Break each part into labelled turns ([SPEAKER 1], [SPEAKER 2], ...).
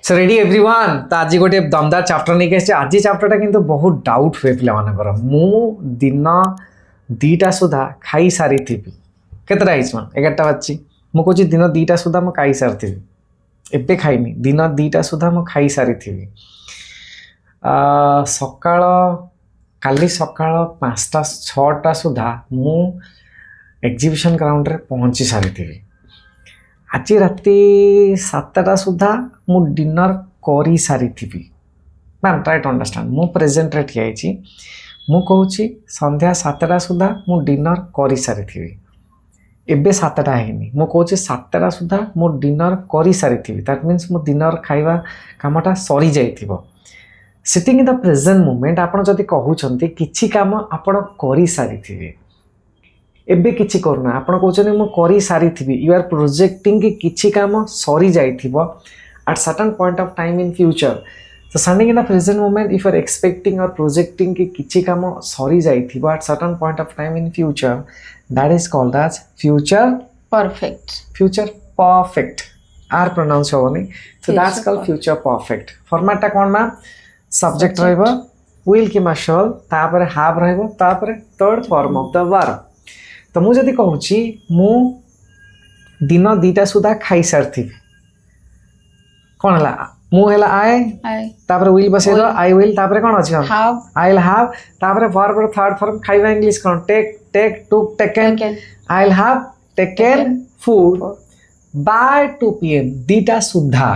[SPEAKER 1] So ready everyone तो आज गोटे दमदार चैप्टर नहीं आसी आज चैप्टरटा किंतु बहुत डाउट हुए पिला मानकर मु दिन 2टा सुधा खाई सारी थी केतटा हिच मन 11टा बाजी मु कहूँ दिन 2टा सुधा मु खाई सारी थी एबे खाइनी दिन 2टा सुधा मु खाई सारी थी सकाळ काली सकाळ 5टा 6टा सुधा मु एग्जिबिशन ग्राउंड रे पहुंची सारी थी आज राति 7टा सुधा मु डिनर करी सारी थी मैम ट्राई टू अंडरस्टैंड मु प्रेजेंट रे ठिया मु कहूँ संध्या 7टा सुधा मु डिनर करी सारी थी एबे 7टा हैनी मु कहूँ 7टा सुधा मु डिनर करी सारी थी दैट मीन्स मु डिनर खाइबा कामटा सरी जाइथिबो sitting in the present moment आपण जदि कहउछंती किछि काम आपण करी सारी थी एबे किछि करना आपण कहउछनी मु करी सारी थी यू आर प्रोजेक्टिंग कि किछि काम सरी जाइथिबो at certain point of time in future so standing in the present moment if you are expecting or projecting कि किछि काम सरी जाइथिबो at certain point of time in future that is called as future perfect r pronounce होनी so that's called future perfect format टा कोन मा subject रहइबो will कि mashal तापर have रहइबो तापर third form of the verb तो मु जदि कहूची मु दिन 2टा सुधा खाई सारथि कौन हला मु हला आई तापर विल बसे दो आई विल तापर कौन अछि हैव आई विल हैव तापर वर्ब रो थर्ड फॉर्म खाइबा इंग्लिश कोन take took taken I will have taken food by 2 pm 2टा सुधा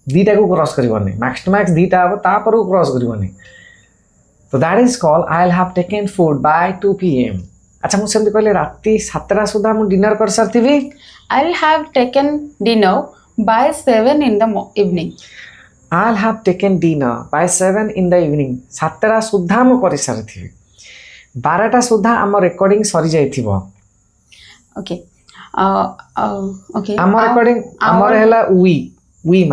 [SPEAKER 1] 2टा को क्रॉस करबनी मैक्स टू मैक्स 2टा अब तापर को क्रॉस करबनी तो that is called I will have taken food by 2 pm अच्छा मु सेमति कहले राति 7टा सुधा मु डिनर कर सरथिबी
[SPEAKER 2] I will have taken dinner by 7 in the evening.
[SPEAKER 1] I'll have taken dinner by 7 in the evening. 7टा सुधा मु करि सरथिबी 12टा सुधा हम रिकॉर्डिंग सरी जाइथिबो
[SPEAKER 2] Okay. Okay.
[SPEAKER 1] हम रिकॉर्डिंग हमर हैला we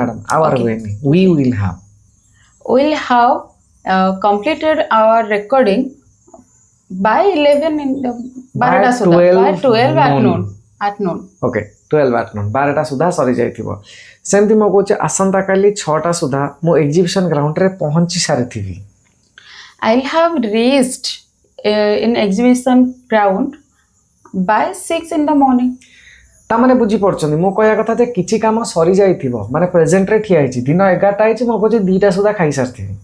[SPEAKER 1] madam our
[SPEAKER 2] Okay.
[SPEAKER 1] we will have
[SPEAKER 2] We'll have completed our recording by 11 in the
[SPEAKER 1] By
[SPEAKER 2] 12 at noon.
[SPEAKER 1] Okay 12 at noon 12टा सुधा सरी जाइथिबो सेमति मो कहूचे आसंता काली 6टा सुधा मो एग्जिबिशन ग्राउंड रे पहुंची सारिथिबी
[SPEAKER 2] I'll have reached in exhibition ground by 6 in the morning.
[SPEAKER 1] ता माने बुझी पड़छनी मो कहया कथा जे किछि काम सरी जाइथिबो माने प्रेजेंट रे ठिया हिची दिन 11टा हिची मो कहूचे 2टा सुधा खाई सारथिबी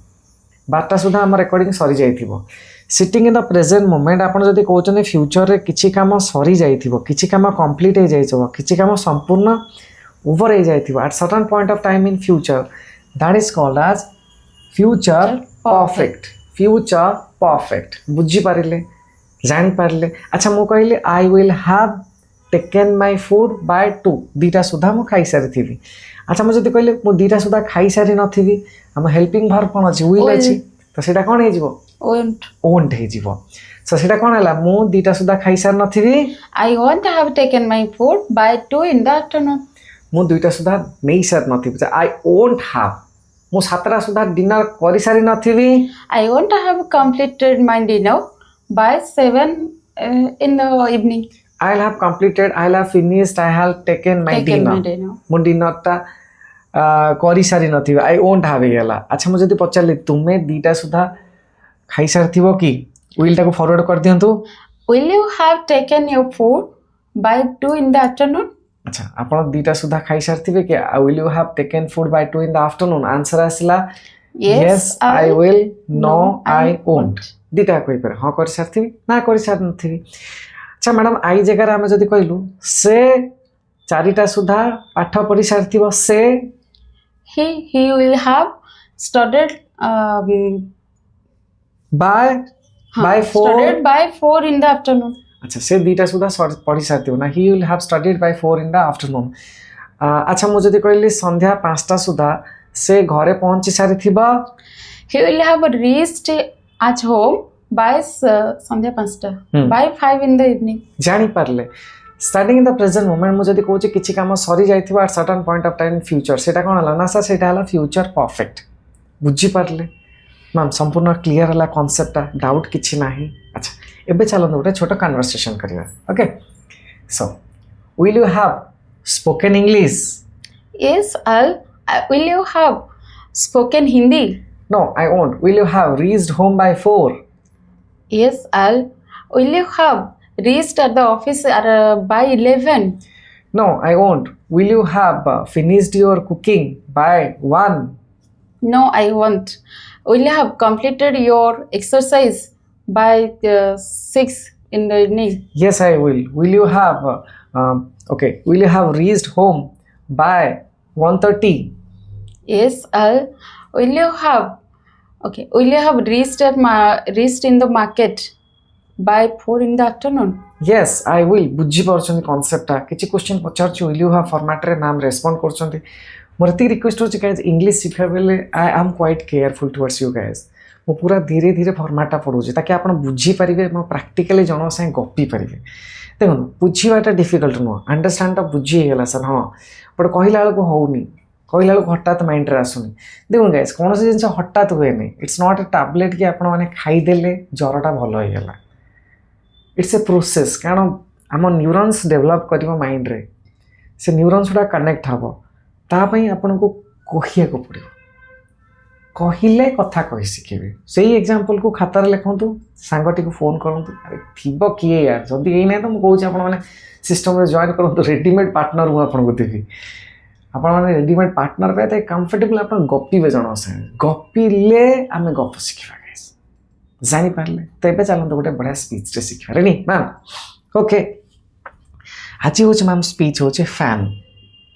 [SPEAKER 1] 12टा सुधा हम रिकॉर्डिंग सरी जाइथिबो sitting in the present moment आपण जदि कहउछने फ्यूचर रे किछि काम सरी जाइथिबो किछि काम कंप्लीट हे जाइछो किछि काम संपूर्ण ओवर हे जाइथिबो at certain point of time in future that is called as future perfect बुझी पारिले जानि पारिले अच्छा मो कहले I will have taken my food by 2टा सुधा मो खाई सारी थी अच्छा मो जदि कहले मो 2टा सुधा खाई सारी नथिबी हम हेल्पिंग वर्ब कोन अछि विल अछि तो सेटा कोन हे जिवो won't हे जिवो सो सेटा कोन हला मु 2टा सुधा खाई सार नथिबी
[SPEAKER 2] I won't have taken my food by 2 in the afternoon.
[SPEAKER 1] मु 2टा सुधा नै सार नथिबी आई won't have मु 7टा सुधा डिनर करि सारी नथिबी
[SPEAKER 2] I won't have completed my dinner by 7 in the evening.
[SPEAKER 1] I'll have completed I'll have finished I have taken my dinner मु dinner ता करि सारी नथिबी आई won't have गेला अच्छा मु जदि पचारली तुमे 2टा सुधा खाई सारथिबो कि विल टाको फॉरवर्ड कर दियंतु
[SPEAKER 2] Will you have taken your food by 2 in the afternoon?
[SPEAKER 1] अच्छा आपण 2टा सुधा खाई सारथिबे कि will you have taken food by 2 in the afternoon answer आसिला yes I will no I won't 2टा कोइ पर हां कर सारथिबी ना कर सार नथिबी अच्छा मैडम आई जगह रे हम जदि कहलु से 4टा सुधा पाठ पढि सारथिबो से
[SPEAKER 2] He will have studied
[SPEAKER 1] by 4
[SPEAKER 2] studied by 4 in the afternoon.
[SPEAKER 1] अच्छा से 2टा सुधा पढि सारथिबो ना he will have studied by 4 in the afternoon अच्छा मु जदि कहली संध्या 5टा सुधा से घरे पहुंची सारिथिबो
[SPEAKER 2] He will have reached at home by Sandhya 5टा by 5 in the evening.
[SPEAKER 1] जानि पारले starting in the present moment मु जदि कहूची किछि काम सरी जाइथिबो at certain point of time future सेटा कोन हला ना सर सेटा हला फ्यूचर परफेक्ट बुझी पारले मैम संपूर्ण क्लियर हला कांसेप्ट डाउट किछि नाही अच्छा एबे चलो गोटे छोट कन्वर्सेशन करिया okay so will you have spoken English
[SPEAKER 2] Yes, I'll Will you have spoken Hindi?
[SPEAKER 1] No, I won't. Will you have reached home by 4?
[SPEAKER 2] Yes, I'll. Will you have reached at the office by 11?
[SPEAKER 1] No, I won't. Will you have finished your cooking by 1?
[SPEAKER 2] No, I won't. Will you have completed your exercise by 6 in the evening?
[SPEAKER 1] Yes, I will. Will you have will you have reached home by 1:30?
[SPEAKER 2] Yes, I'll. Will you have reached in the market by 4 in the afternoon?
[SPEAKER 1] Yes, I will. बुझी पारछन concept ता किछि question पचारछु will you have format रे ma'am respond करछन्ती मोर ती request होछि guys English सिखा बेले I am quite careful towards you guys मो पूरा धीरे धीरे फॉर्मेट पढुछि ताकि आपण बुझी परिबे म प्रैक्टिकली जणो से गप्पी परिबे देखो बुझीवाटा डिफिकल्ट नो अंडरस्टैंड ता बुझी गेला सर हां बट कहिला बेलको होउनी कहिला बेलको हठात माइंड रे आसुनी देखो गाइस कोन से जिंस हठात हुए नै इट्स नॉट अ टैबलेट कि आपण माने खाई देले जरटा भलो हो गेला इट्स ए प्रोसेस कारण आम न्यूरॉन्स डेवलप करिवो माइंड रे से न्यूरॉन्स गुडा कनेक्ट हबो ता पई आपण को कहिया को पड़ियो कहिले कथा कहि सिखेबे सेही एग्जांपल को खाता रे लिखंतु सांगटी को फोन करंतु अरे थिबो किए यार जदी एई नै तो म कहू छी आपण माने सिस्टम रे जॉइन करंतु रेडीमेड पार्टनर हूं आपण को देबी आपण माने रेडीमेड पार्टनर पे ते कंफर्टेबल आपण गप्पी बे जणो से गप्पीले आमे गप सिखिबा गाइस जानि पारले तो एबे चलंतु गोटे बड़ा स्पीच रे सिखिबा रेडी मैम ओके आज होछ मैम स्पीच होछ फैन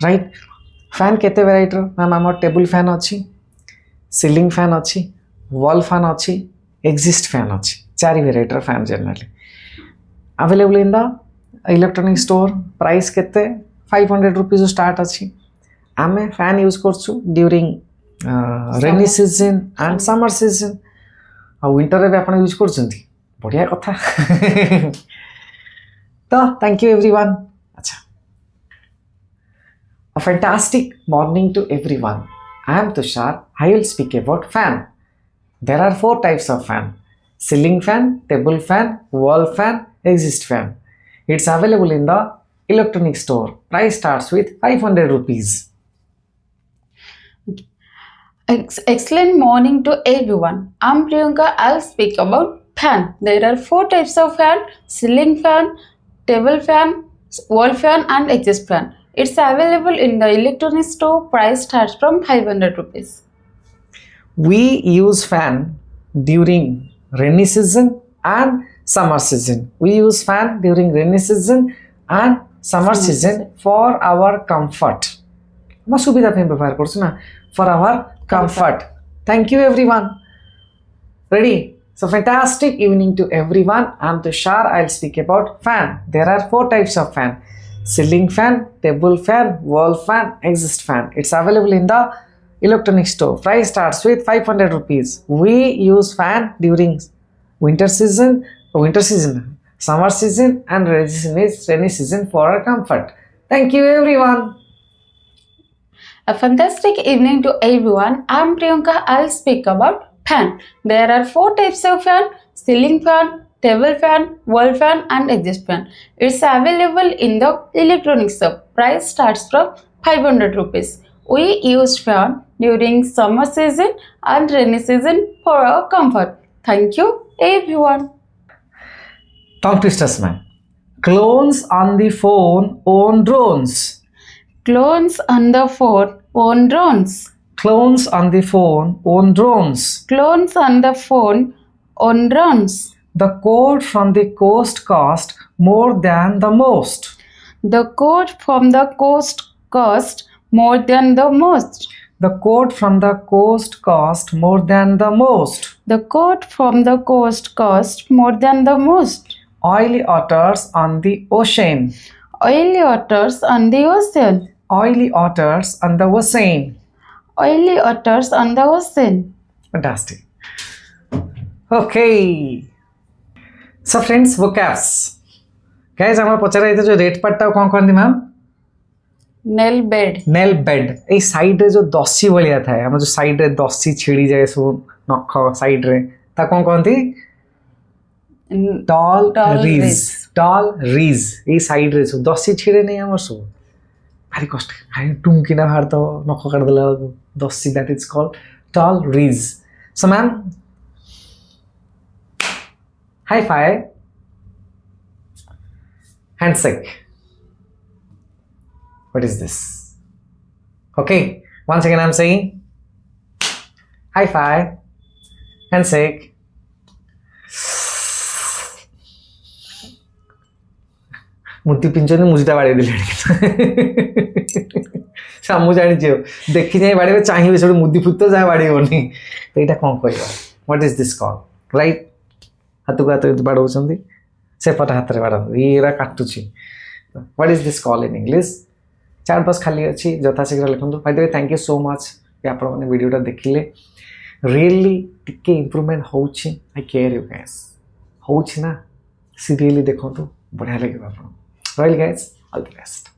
[SPEAKER 1] राइट फैन केते वेराइटी रो मैम हमर टेबल फैन अछि सीलिंग फैन अच्छी वॉल फैन अच्छी एग्जिस्ट फैन अच्छी 4 variety fan generally available in the electronic store price केते 500 रुपीज स्टार्ट अच्छी आमे फैन यूज करछु during rainy season and summer season आ विंटर रे भी आपण यूज करछंती बढ़िया कथा तो थैंक यू एवरीवन अच्छा a fantastic morning to everyone. I am Tushar. I will speak about fan. There are 4 types of fan: ceiling fan, table fan, wall fan, exist fan. It's available in the electronic store. Price starts with 500 rupees.
[SPEAKER 2] Excellent morning to everyone. I'm Priyanka. I'll speak about fan. There are 4 types of fan: ceiling fan, table fan, wall fan, and exist fan. It's available in the electronic store. Price starts from 500 rupees.
[SPEAKER 1] We use fan during rainy season and summer season. We use fan during rainy season and summer season for our comfort. हम सुविधा पे व्यवहार करछु ना for our comfort. Thank you everyone. Ready? So fantastic evening to everyone. I'm Tushar. I'll speak about fan. There are 4 types of fan: ceiling fan, table fan, wall fan, exist fan. It's available in the electronic store. Price starts with 500 rupees. We use fan during winter season, summer season, and rainy season for our comfort. Thank you everyone.
[SPEAKER 2] A fantastic evening to everyone. I'm Priyanka. I'll speak about fan. There are 4 types of fan: ceiling fan, table fan, wall fan, and exist fan. It's available in the electronic shop. Price starts from 500 rupees. We use fan during summer season and rainy season for our comfort. Thank you everyone.
[SPEAKER 1] Tongue twisters man. Clones on the phone own drones.
[SPEAKER 2] Clones on the phone own drones.
[SPEAKER 1] Clones on the phone own drones.
[SPEAKER 2] Clones on the phone own drones.
[SPEAKER 1] The code from the coast cost more than the most.
[SPEAKER 2] The code from the coast cost more than the most.
[SPEAKER 1] The code from the coast cost more than the most.
[SPEAKER 2] The code from the coast cost more than the most.
[SPEAKER 1] Oily otters on the ocean.
[SPEAKER 2] Oily otters on the ocean.
[SPEAKER 1] Oily otters on the ocean.
[SPEAKER 2] Oily otters on the ocean.
[SPEAKER 1] Fantastic. Okay. So friends, vocabs. Guys, हम पचारा इधर जो rate part टा कौन कौन दी ma'am?
[SPEAKER 2] Nail bed.
[SPEAKER 1] Nail bed. ए side रे जो दसी वालिया था हम जो साइड रे दसी छिड़ी जाए सो नख साइड रे ता कौन थी? Tall reeds. Tall reeds. ए साइड रे सो दसी छिड़े नहीं हमर सो ଭାରି କଷ୍ଟ ଭାରି ଟୁଙ୍କିଟା ବାହାର ତ ନଖ କାଟିଦେଲା ବେଳକୁ ଦଶୀ that is called tall ridge so ma'am high five handshake. What is this? Okay, once again I'm saying high five, handshake. मुद्दी पिंचने मुझे बाड़े दिले सामू जानी देखी जाए बाड़े चाहिए सब मुद्दी फुट जहाँ बाड़े तो यहाँ कौन कह what is this call right हाथ को हाथ बाड़ौं से पट हाथ में बाड़ा ये काटुची what is this call in English chat box खाली अच्छी यथाशीघ्र लिखुँ by the way thank you so much कि आप वीडियोटा देखिले रियली टिके इम्प्रूवमेंट होउछि आई केयर यू गाइस होउछि ना सीरियसली देखो बढ़िया लगे आप royal guys all the best.